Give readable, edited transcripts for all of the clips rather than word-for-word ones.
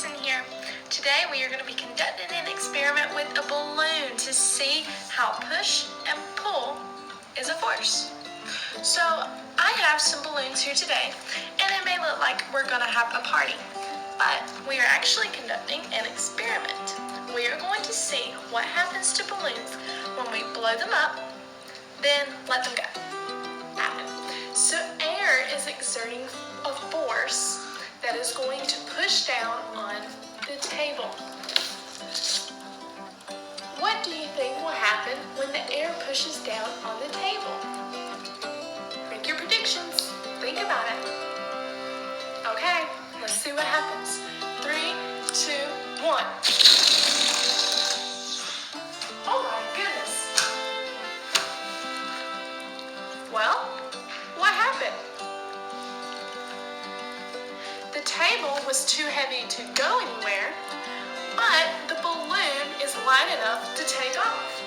Madison here. Today we are going to be conducting an experiment with a balloon to see how push and pull is a force. So I have some balloons here today, and it may look like we're going to have a party, but we are actually conducting an experiment. We are going to see what happens to balloons when we blow them up, then let them go. So air is exerting a force that is going to push down on the table. What do you think will happen when the air pushes down on the table? Make your predictions. Think about it. Okay, let's see what happens. 3, 2, 1. Oh my goodness. Well, what happened? The table was too heavy to go anywhere, but the balloon is light enough to take off.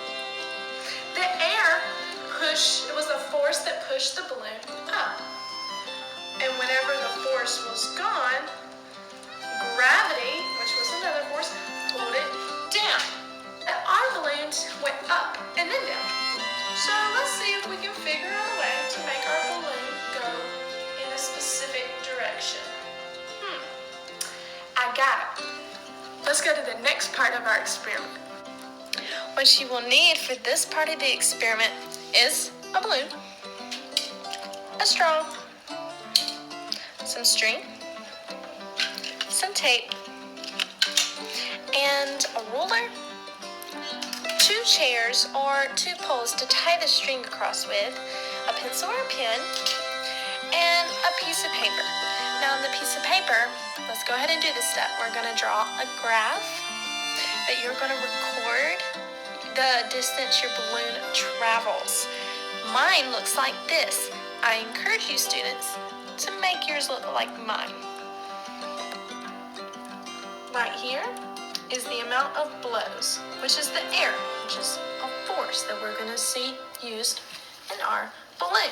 The air it was the force that pushed the balloon up. And whenever the force was gone, gravity, which was another force, pulled it down. And our balloons went up and then down. So let's see if we can figure out a way to make our balloon go in a specific direction. I got it. Let's go to the next part of our experiment. What you will need for this part of the experiment is a balloon, a straw, some string, some tape, and a ruler, 2 chairs or 2 poles to tie the string across with, a pencil or a pen, and a piece of paper. Now on the piece of paper, let's go ahead and do this step. We're going to draw a graph that you're going to record the distance your balloon travels. Mine looks like this. I encourage you students to make yours look like mine. Right here is the amount of blows, which is the air, which is a force that we're going to see used in our balloon.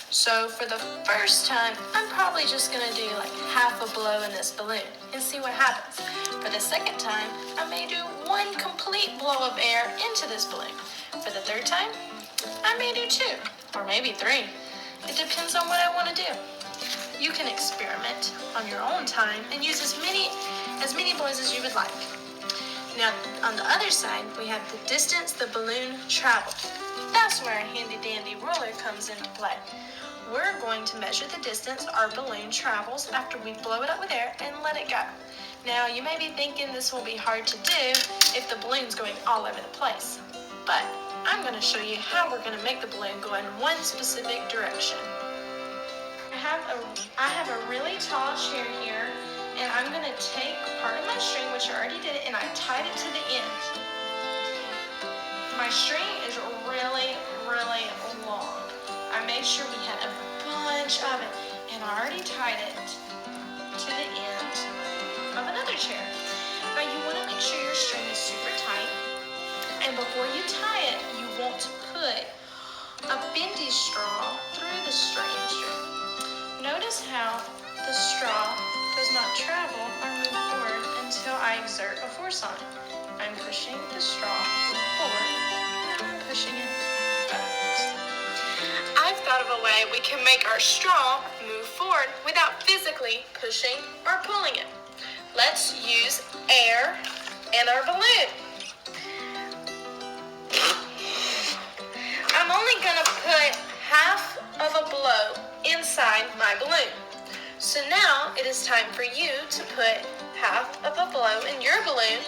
So for the first time, I'm probably just going to do like half a blow in this balloon and see what happens. For the second time, I may do 1 complete blow of air into this balloon. For the third time, I may do 2 or maybe 3. It depends on what I want to do. You can experiment on your own time and use as many blows as you would like. Now on the other side, we have the distance the balloon traveled. That's where a handy dandy ruler comes into play. We're going to measure the distance our balloon travels after we blow it up with air and let it go. Now you may be thinking this will be hard to do if the balloon's going all over the place, but I'm going to show you how we're going to make the balloon go in one specific direction. I have a really tall chair here, and I'm going to take part of my string, which I already did it, and I tied it to the end. My string is really, really long. I made sure we had a bunch of it, and I already tied it to the end of another chair. Now you want to make sure your string is super tight, and before you tie it, you want to put a bendy straw through the string. Notice how the straw does not travel or move forward until I exert a force on it. I'm pushing the straw forward, and I'm pushing it backwards. I've thought of a way we can make our straw move forward without physically pushing or pulling it. Let's use air and our balloon. I'm only going to put half of a blow inside my balloon. So now it is time for you to put half of a blow in your balloon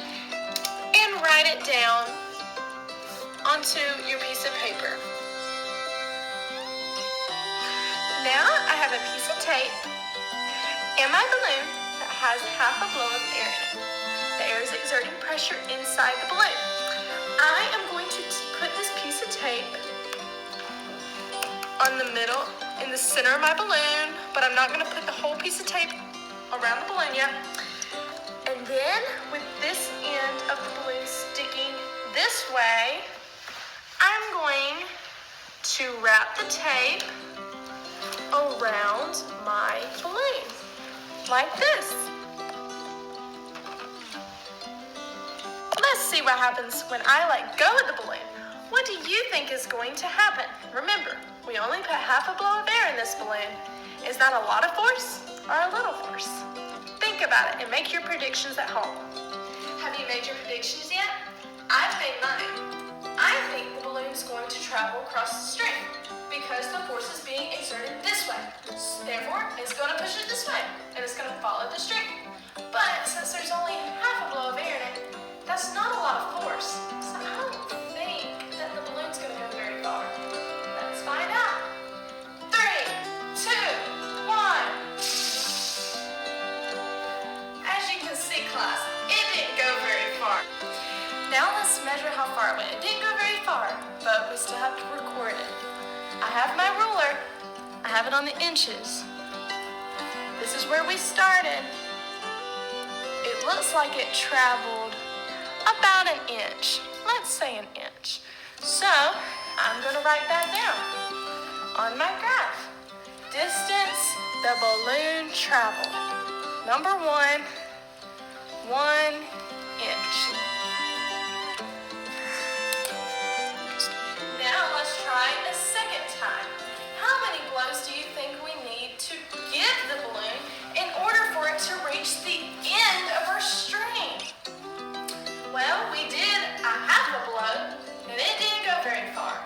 and write it down onto your piece of paper. Now I have a piece of tape and my balloon that has half a blow of air in it. The air is exerting pressure inside the balloon. I am going to put this piece of tape on the middle, in the center of my balloon, but I'm not going to put the whole piece of tape around the balloon yet. And then with this end of the balloon sticking this way, I'm going to wrap the tape around my balloon, like this. see what happens when I let go of the balloon. What do you think is going to happen? Remember, we only put half a blow of air in this balloon. Is that a lot of force or a little force? Think about it and make your predictions at home. Have you made your predictions yet? I've made mine. I think the balloon is going to travel across the string because the force is being exerted this way. Therefore, it's going to push it this way and it's going to follow the string. But since there's only half a blow of air in it, that's not a lot of force. So I don't think that the balloon's going to go very far. Let's find out. 3, 2, 1. As you can see, class, it didn't go very far. Now let's measure how far it went. It didn't go very far, but we still have to record it. I have my ruler. I have it on the inches. This is where we started. It looks like it traveled about an inch. Let's say an inch. So I'm going to write that down on my graph. Distance the balloon traveled. Number 1, 1 inch. Now let's try a second time. How many blows do you think we need to give the balloon in order for it to reach the end of our string? Well, we did a half a blow, and it didn't go very far.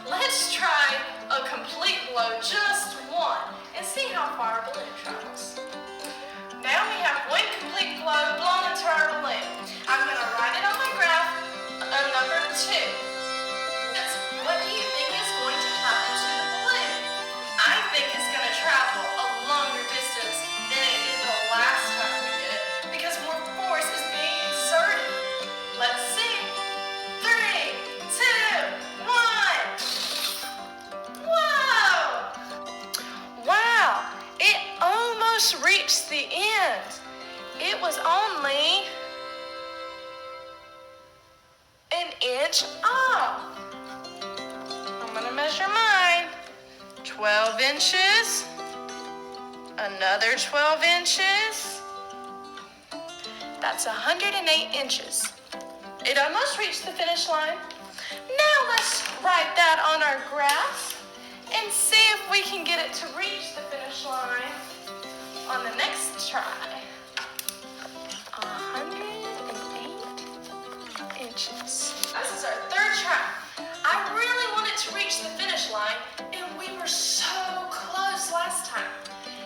Let's try a complete blow, just one, and see how far our balloon travels. Now we have one complete blow blown into our balloon. I'm going to write it on my graph, number 2. What do you think is going to happen to the balloon? I think it's going to travel a longer distance than it did the last time we did it, because more force is being exerted. Let's see. 3, 2, 1. Whoa! Wow! It almost reached the end. It was only an inch off. I'm going to measure mine. 12 inches. Another 12 inches. That's 108 inches. It almost reached the finish line. Now let's write that on our graph and see if we can get it to reach the finish line on the next try. 108 inches. This is our third try. I really wanted to reach the finish line, and we were so close last time.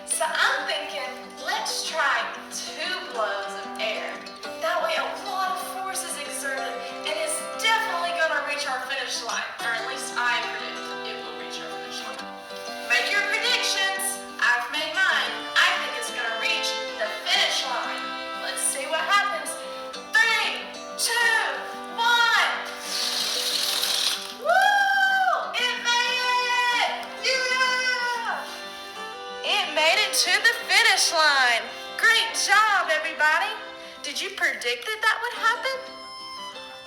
So I'm thinking, let's try 2 blows of air. That way a lot of force is exerted, and it's definitely going to reach our finish line, or at least I predict it will reach our finish line. Make your predictions. I've made mine. I think it's going to reach the finish line. Let's see what happens. 3, 2, 1. Woo! It made it! Yeah! It made it to the finish line. Great job, everybody. Did you predict that that would happen?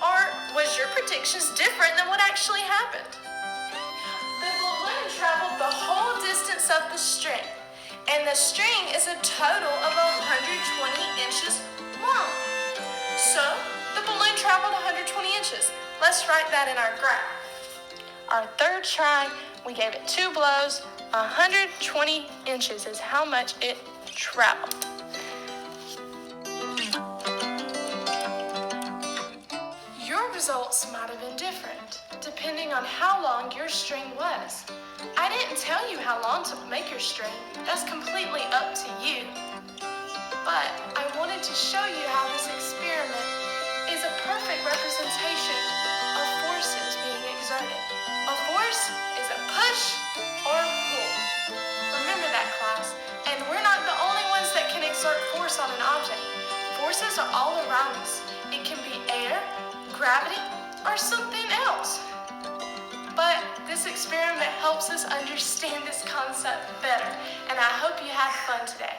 Or was your predictions different than what actually happened? The balloon traveled the whole distance of the string, and the string is a total of 120 inches long. So the balloon traveled 120 inches. Let's write that in our graph. Our third try, we gave it 2 blows. 120 inches is how much it traveled. Your results might have been different, depending on how long your string was. I didn't tell you how long to make your string. That's completely up to you. But I wanted to show you how this experiment is a perfect representation of forces being exerted. A force is a push or a pull. Remember that, class. And we're not the only ones that can exert force on an object. Forces are all around us. It can be air, gravity, or something else. But this experiment helps us understand this concept better, and I hope you had fun today.